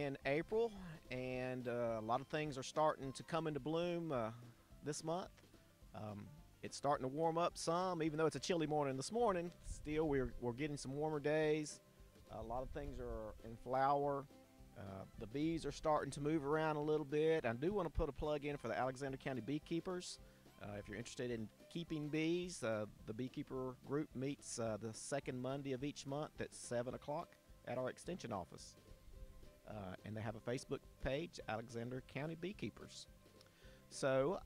in April, and a lot of things are starting to come into bloom this month. It's starting to warm up some, even though it's a chilly morning this morning. Still, we're getting some warmer days. A lot of things are in flower. The bees are starting to move around a little bit. I do want to put a plug in for the Alexander County beekeepers. If you're interested in keeping bees, the beekeeper group meets the second Monday of each month at 7 o'clock at our extension office. And they have a Facebook page, Alexander County Beekeepers. So,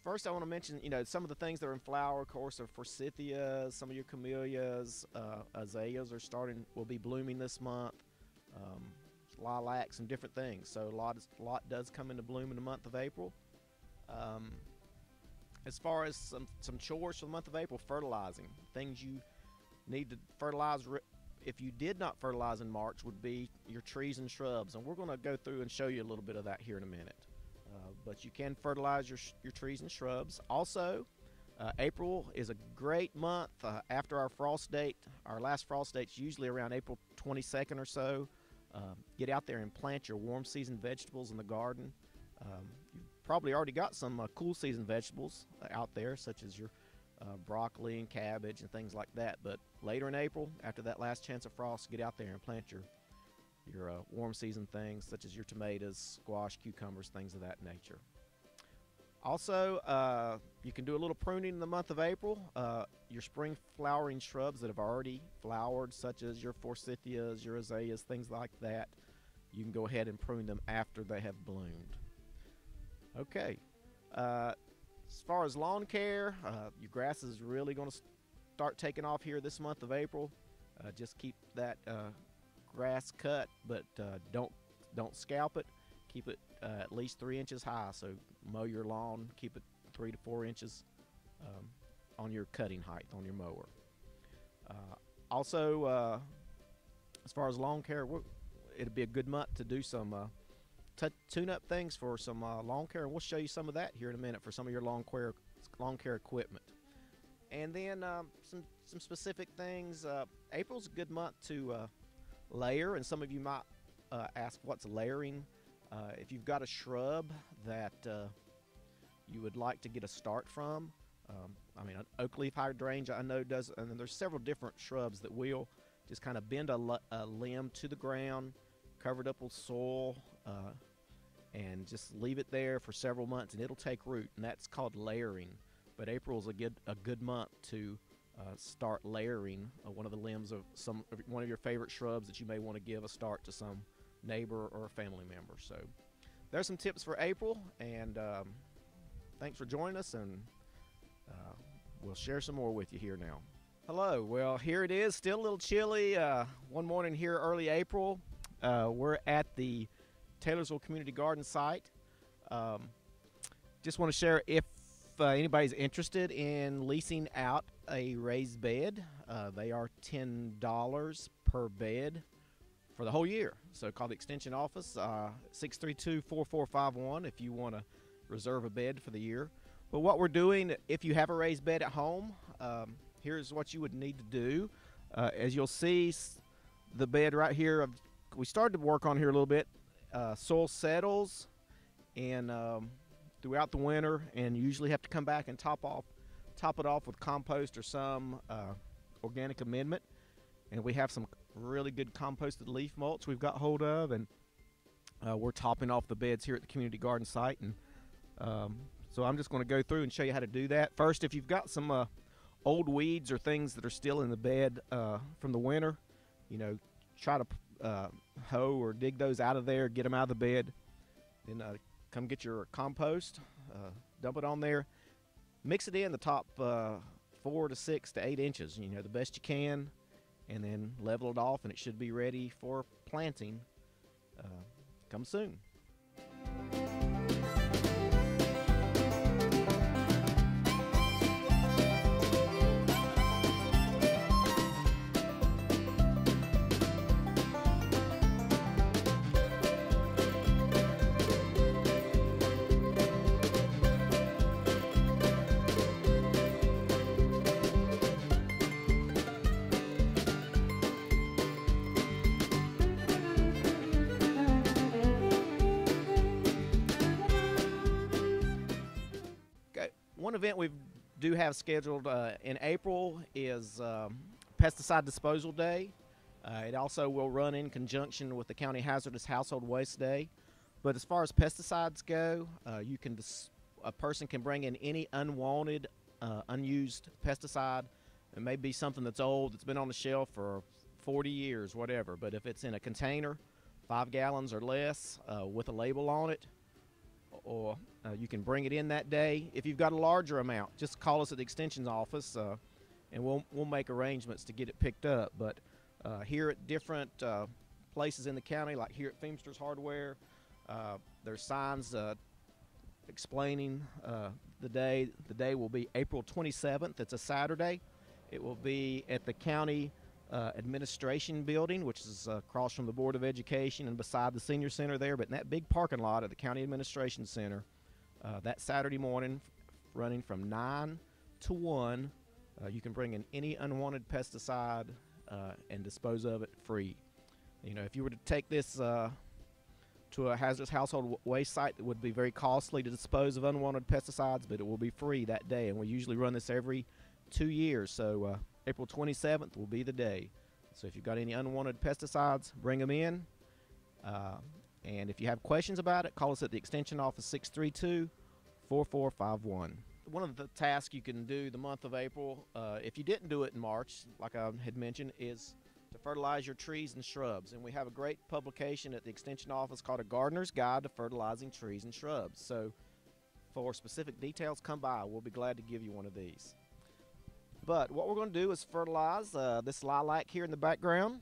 first I want to mention, some of the things that are in flower, of course, are forsythias, some of your camellias, azaleas will be blooming this month. Lilacs and different things. So a lot does come into bloom in the month of April. As far as some chores for the month of April, fertilizing. Things you need to fertilize if you did not fertilize in March would be your trees and shrubs. And we're going to go through and show you a little bit of that here in a minute. But you can fertilize your trees and shrubs. Also, April is a great month after our frost date. Our last frost date's usually around April 22nd or so. Get out there and plant your warm season vegetables in the garden. You've probably already got some cool season vegetables out there, such as your broccoli and cabbage and things like that. But later in April, after that last chance of frost, get out there and plant your warm season things, such as your tomatoes, squash, cucumbers, things of that nature. Also, you can do a little pruning in the month of April. Your spring flowering shrubs that have already flowered, such as your forsythias, your azaleas, things like that, you can go ahead and prune them after they have bloomed. Okay. As far as lawn care, your grass is really going to start taking off here this month of April. Just keep that grass cut, but don't scalp it. Keep it at least 3 inches high. So mow your lawn, keep it 3 to 4 inches on your cutting height on your mower. Also, as far as lawn care, it'd be a good month to do some tune-up things for some lawn care, and we'll show you some of that here in a minute for some of your lawn care equipment. And then some specific things. April's a good month to layer, and some of you might ask what's layering. If you've got a shrub that you would like to get a start from, an oak leaf hydrangea I know does, and then there's several different shrubs that will just kind of bend a limb to the ground, cover it up with soil, and just leave it there for several months, and it'll take root, and that's called layering. But April is a good month to start layering one of the limbs of one of your favorite shrubs that you may want to give a start to some neighbor or a family member. So there's some tips for April, and thanks for joining us, and we'll share some more with you here now. Hello. Well, here it is, still a little chilly. One morning here early April. We're at the Taylorsville Community Garden site. Just want to share, if anybody's interested in leasing out a raised bed, they are $10 per bed for the whole year. So call the extension office, 632-4451 if you want to reserve a bed for the year. But what we're doing, if you have a raised bed at home, here's what you would need to do. As you'll see, the bed right here, we started to work on here a little bit. Soil settles and throughout the winter, and you usually have to come back and top it off with compost or some organic amendment. And we have some really good composted leaf mulch we've got hold of, and we're topping off the beds here at the community garden site. And so I'm just going to go through and show you how to do that. First, if you've got some old weeds or things that are still in the bed from the winter, try to hoe or dig those out of there, get them out of the bed. Then come get your compost, dump it on there, mix it in the top 4 to 6 to 8 inches, the best you can, and then level it off, and it should be ready for planting come soon. event we do have scheduled in April is Pesticide Disposal Day. It also will run in conjunction with the County Hazardous Household Waste Day. But as far as pesticides go, a person can bring in any unwanted, unused pesticide. It may be something that's old, that's been on the shelf for 40 years, whatever. But if it's in a container, 5 gallons or less, with a label on it, or you can bring it in that day. If you've got a larger amount, just call us at the Extension office, and we'll make arrangements to get it picked up. But here at different places in the county, like here at Feimster's Hardware, there's signs explaining the day. The day will be April 27th. It's a Saturday. It will be at the county administration building, which is across from the Board of Education and beside the senior center there. But in that big parking lot at the county administration center, that Saturday morning, running from 9 to 1, you can bring in any unwanted pesticide and dispose of it free. You know, if you were to take this to a hazardous household waste site, it would be very costly to dispose of unwanted pesticides, but it will be free that day. And we usually run this every 2 years, so April 27th will be the day. So if you've got any unwanted pesticides, bring them in. And if you have questions about it, call us at the Extension office, 632-4451. One of the tasks you can do the month of April, if you didn't do it in March, like I had mentioned, is to fertilize your trees and shrubs. And we have a great publication at the Extension office called A Gardener's Guide to Fertilizing Trees and Shrubs. So for specific details, come by. We'll be glad to give you one of these. But what we're going to do is fertilize this lilac here in the background.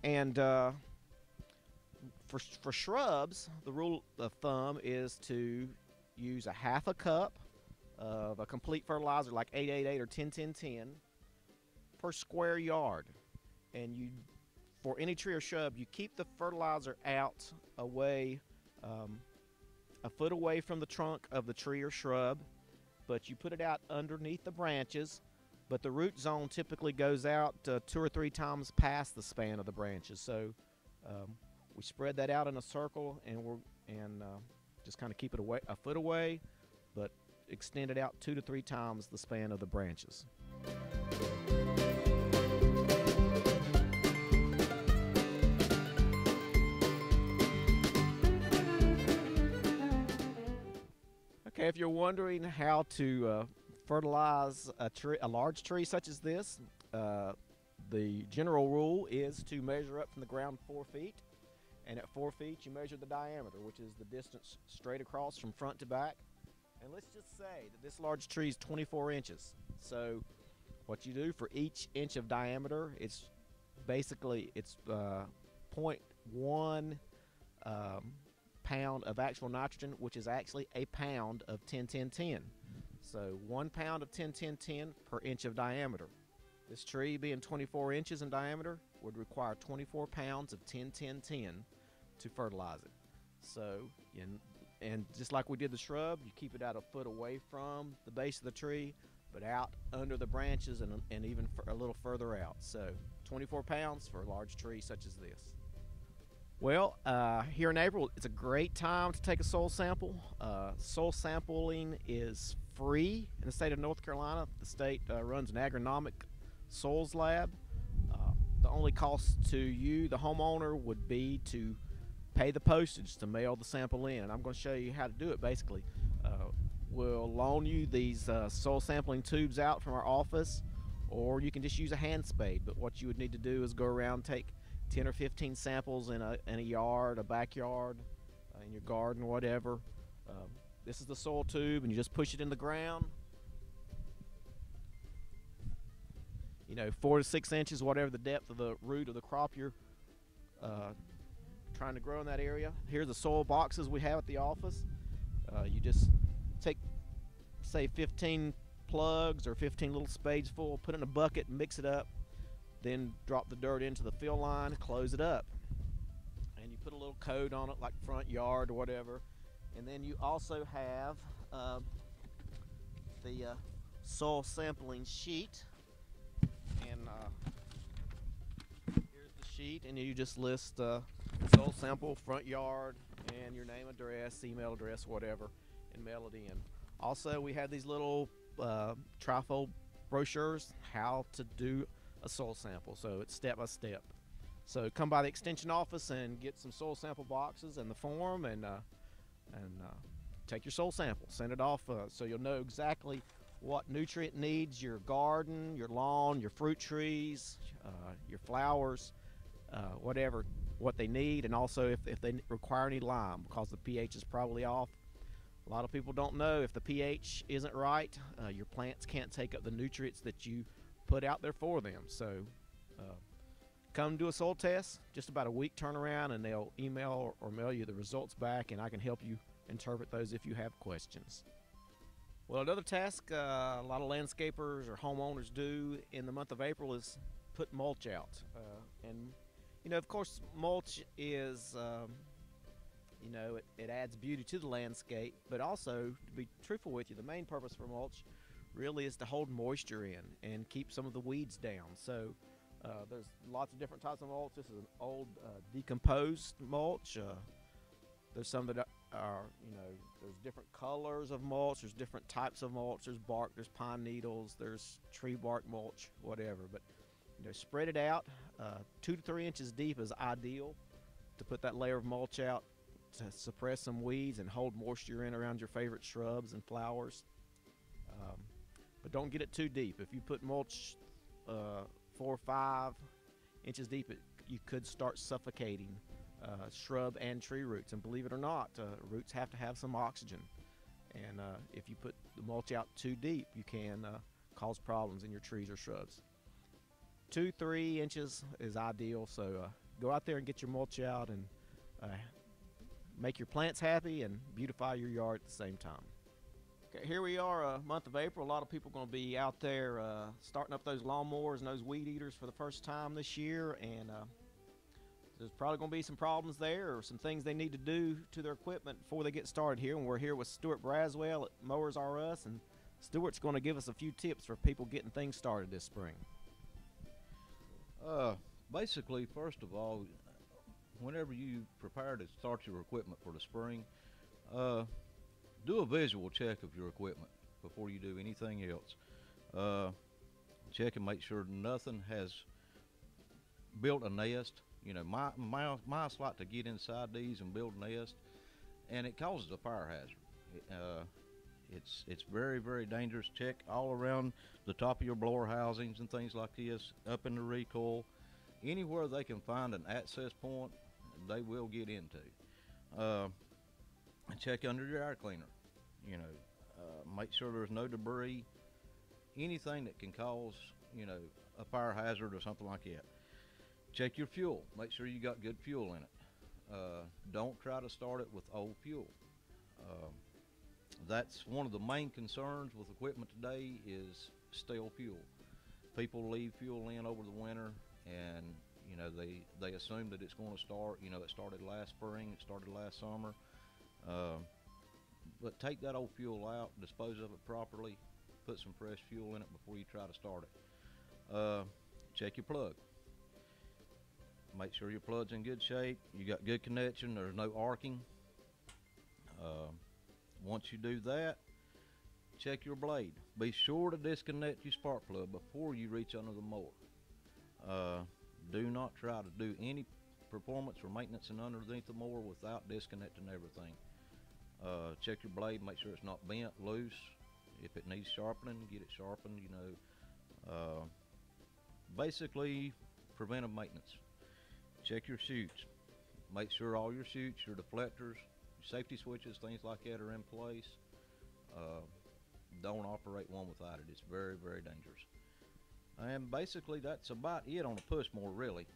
And for shrubs, the rule of thumb is to use a half a cup of a complete fertilizer like 888 or 10-10-10 per square yard. And you, for any tree or shrub, you keep the fertilizer out away, a foot away from the trunk of the tree or shrub, but you put it out underneath the branches. But the root zone typically goes out 2 or 3 times past the span of the branches. So we spread that out in a circle, and just kind of keep it away, a foot away, but extend it out 2 to 3 times the span of the branches. Okay, if you're wondering how to fertilize a large tree such as this, the general rule is to measure up from the ground 4 feet. And at 4 feet, you measure the diameter, which is the distance straight across from front to back. And let's just say that this large tree is 24 inches. So what you do for each inch of diameter, it's basically 0.1 pound of actual nitrogen, which is actually a pound of 10-10-10. So 1 pound of 10-10-10 per inch of diameter. This tree, being 24 inches in diameter, would require 24 pounds of 10-10-10 to fertilize it. So, and just like we did the shrub, you keep it out a foot away from the base of the tree, but out under the branches and even a little further out. So 24 pounds for a large tree such as this. Well, here in April, it's a great time to take a soil sample. Soil sampling is free in the state of North Carolina. The state runs an agronomic soils lab. The only cost to you, the homeowner, would be to pay the postage to mail the sample in. And I'm going to show you how to do it. Basically, we'll loan you these soil sampling tubes out from our office, or you can just use a hand spade. But what you would need to do is go around, take 10 or 15 samples in a yard, a backyard, in your garden, whatever. This is the soil tube, and you just push it in the ground. 4 to 6 inches, whatever the depth of the root of the crop you're trying to grow in that area. Here's the soil boxes we have at the office. You just take, say, 15 plugs or 15 little spades full, put it in a bucket, mix it up, then drop the dirt into the fill line, close it up. And you put a little code on it, like front yard or whatever. And then you also have the soil sampling sheet. And here's the sheet, and you just list soil sample, front yard, and your name, address, email address, whatever, and mail it in. Also, we have these little trifold brochures how to do a soil sample. So it's step by step. So come by the extension office and get some soil sample boxes and the form, and take your soil sample. Send it off so you'll know exactly what nutrient needs your garden, your lawn, your fruit trees, your flowers, whatever, what they need, and also if they require any lime, because the pH is probably off. A lot of people don't know if the pH isn't right, your plants can't take up the nutrients that you put out there for them. So come do a soil test, just about a week turnaround, and they'll email or mail you the results back, and I can help you interpret those if you have questions. Well, another task a lot of landscapers or homeowners do in the month of April is put mulch out. And, you know, of course, mulch is, you know, it adds beauty to the landscape, but also, to be truthful with you, the main purpose for mulch really is to hold moisture in and keep some of the weeds down. So there's lots of different types of mulch. This is an old decomposed mulch. There's some that are, you know, there's different colors of mulch, there's different types of mulch, there's bark, there's pine needles, there's tree bark mulch, whatever. But, you know, spread it out. 2 to 3 inches deep is ideal to put that layer of mulch out to suppress some weeds and hold moisture in around your favorite shrubs and flowers. But don't get it too deep. If you put mulch 4 or 5 inches deep, you could start suffocating shrub and tree roots. And believe it or not, roots have to have some oxygen. And if you put the mulch out too deep, you can cause problems in your trees or shrubs. 2-3 inches is ideal. So go out there and get your mulch out and make your plants happy and beautify your yard at the same time. Okay, here we are, month of April. A lot of people are going to be out there starting up those lawnmowers and those weed eaters for the first time this year, and there's probably going to be some problems there or some things they need to do to their equipment before they get started here. And we're here with Stuart Braswell at Mowers R Us, and Stuart's going to give us a few tips for people getting things started this spring. Basically, first of all, whenever you prepare to start your equipment for the spring, do a visual check of your equipment before you do anything else. Check and make sure nothing has built a nest. You know, mice like to get inside these and build a nest, and it causes a fire hazard. It's very, very dangerous. Check all around the top of your blower housings and things like this, up in the recoil. Anywhere they can find an access point, they will get into. Check under your air cleaner. You know, make sure there's no debris, anything that can cause, you know, a fire hazard or something like that. Check your fuel. Make sure you got good fuel in it. Don't try to start it with old fuel. That's one of the main concerns with equipment today is stale fuel. People leave fuel in over the winter, and you know they assume that it's going to start. You know, it started last spring, it started last summer. But take that old fuel out, dispose of it properly, put some fresh fuel in it before you try to start it. Check your plug. Make sure your plug's in good shape, you got good connection, there's no arcing. Once you do that, check your blade. Be sure to disconnect your spark plug before you reach under the mower. Do not try to do any performance or maintenance underneath the mower without disconnecting everything. Check your blade, make sure it's not bent, loose. If it needs sharpening, get it sharpened, you know. Basically, preventive maintenance. Check your chutes. Make sure all your chutes, your deflectors, your safety switches, things like that are in place. Don't operate one without it. It's very, very dangerous. And basically, that's about it on a push mower, really.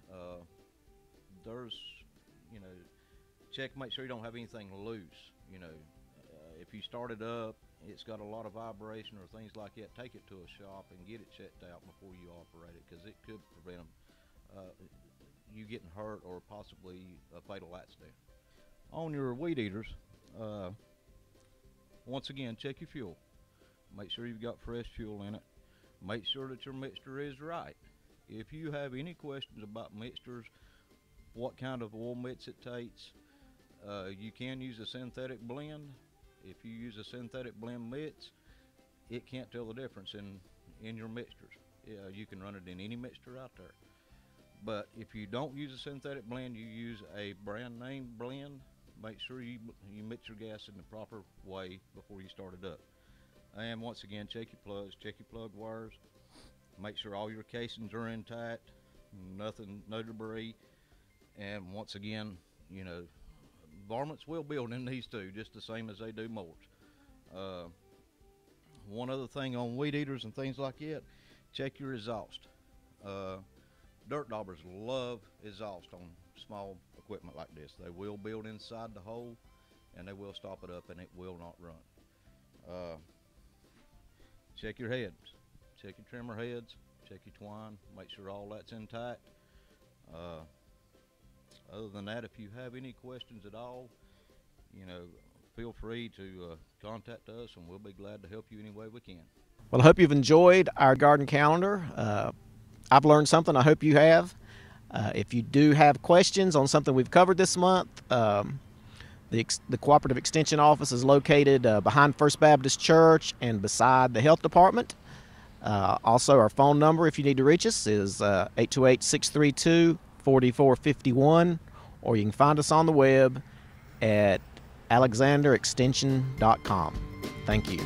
There's, you know, check, make sure you don't have anything loose. You know, if you start it up, it's got a lot of vibration or things like that, take it to a shop and get it checked out before you operate it, because it could prevent you getting hurt or possibly a fatal accident. On your weed eaters, once again, check your fuel. Make sure you've got fresh fuel in it. Make sure that your mixture is right. If you have any questions about mixtures, what kind of oil mix it takes, you can use a synthetic blend. If you use a synthetic blend mix, it can't tell the difference in your mixtures. You can run it in any mixture out there. But if you don't use a synthetic blend, you use a brand name blend, make sure you mix your gas in the proper way before you start it up. And once again, check your plugs, check your plug wires, make sure all your casings are intact, no debris. And once again, you know, varmints will build in these too, just the same as they do mulch. One other thing on weed eaters and things like that, check your exhaust. Dirt daubers love exhaust on small equipment like this. They will build inside the hole, and they will stop it up, and it will not run. Check your heads. Check your trimmer heads. Check your twine. Make sure all that's intact. Other than that, if you have any questions at all, you know, feel free to contact us, and we'll be glad to help you any way we can. Well, I hope you've enjoyed our garden calendar. I've learned something. I hope you have. If you do have questions on something we've covered this month, the Cooperative Extension Office is located behind First Baptist Church and beside the Health Department. Also, our phone number, if you need to reach us, is 828-632-4451, or you can find us on the web at alexanderextension.com. Thank you.